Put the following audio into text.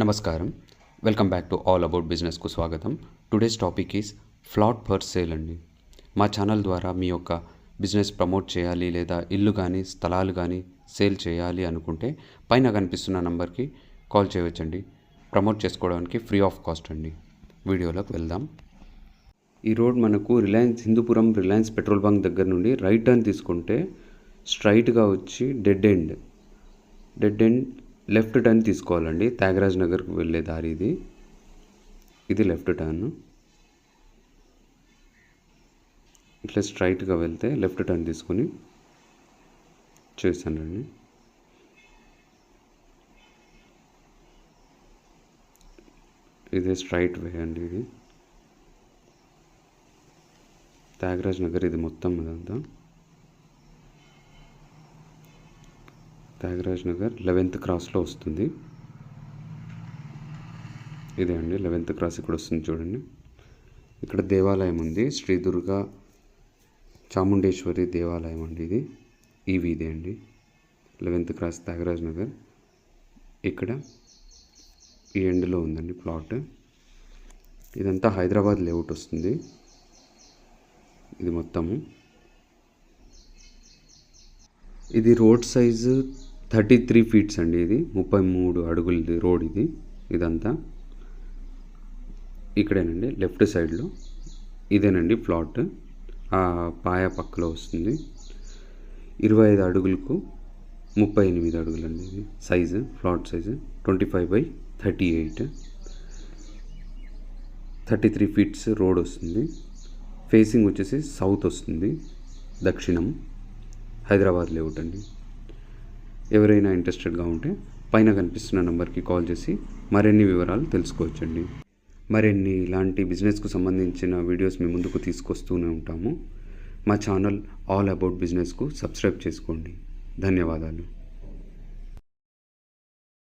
నమస్కారం. Welcome back to all about బిజినెస్కు స్వాగతం. Today's topic is flat for sale అండి. మా ఛానల్ ద్వారా మీ యొక్క బిజినెస్ ప్రమోట్ చేయాలి లేదా ఇల్లు కానీ స్థలాలు కానీ సేల్ చేయాలి అనుకుంటే పైన కనిపిస్తున్న నంబర్కి కాల్ చేయవచ్చండి. ప్రమోట్ చేసుకోవడానికి ఫ్రీ ఆఫ్ కాస్ట్ అండి. వీడియోలోకి వెళ్దాం. ఈ రోడ్ మనకు హిందూపురం రిలయన్స్ పెట్రోల్ బంక్ దగ్గర నుండి రైట్ టర్న్ తీసుకుంటే స్ట్రైట్గా వచ్చి డెడ్ ఎండ్ లెఫ్ట్ టర్న్ తీసుకోవాలండి. త్యాగరాజ్ నగర్కి వెళ్ళే దారి ఇది లెఫ్ట్ టర్న్. ఇట్లా స్ట్రైట్గా వెళ్తే లెఫ్ట్ టర్న్ తీసుకొని చేస్తానండి. ఇదే స్ట్రైట్ వే అండి. ఇది త్యాగరాజ్ నగర్. ఇది మొత్తం ఇదంతా త్యాగరాజ్ నగర్ 11th క్రాస్లో వస్తుంది. ఇదే అండి 11th క్రాస్ ఇక్కడ వస్తుంది చూడండి. ఇక్కడ దేవాలయం ఉంది, శ్రీ దుర్గా చాముండేశ్వరి దేవాలయం అండి. ఇది ఈ వీధి అండి, 11th క్రాస్ త్యాగరాజ్ నగర్. ఇక్కడ ఈ ఎండ్లో ఉందండి ప్లాట్. ఇదంతా హైదరాబాద్ లేఅవుట్ వస్తుంది. ఇది మొత్తము. ఇది రోడ్ సైజు 33 ఫీట్స్ అండి. ఇది 33 అడుగులది రోడ్. ఇదంతా ఇక్కడేనండి లెఫ్ట్ సైడ్లో. ఇదేనండి ప్లాట్. ఆ పాయ పక్కలో వస్తుంది. 25 అడుగులకు 38 అడుగులండి. ఇది size, plot size 25/38. 33 feets road వస్తుంది. ఫేసింగ్ వచ్చేసి సౌత్ వస్తుంది, దక్షిణం. హైదరాబాద్ లేఅవుట్ అండి. ఎవరైనా ఇంట్రెస్టెడ్గా ఉంటే పైన కనిపిస్తున్న నెంబర్కి కాల్ చేసి మరిన్ని వివరాలు తెలుసుకోవచ్చండి. మరిన్ని ఇలాంటి బిజినెస్కు సంబంధించిన వీడియోస్ మీ ముందుకు తీసుకొస్తూనే ఉంటాము. మా ఛానల్ ఆల్ అబౌట్ బిజినెస్కు సబ్స్క్రైబ్ చేసుకోండి. ధన్యవాదాలు.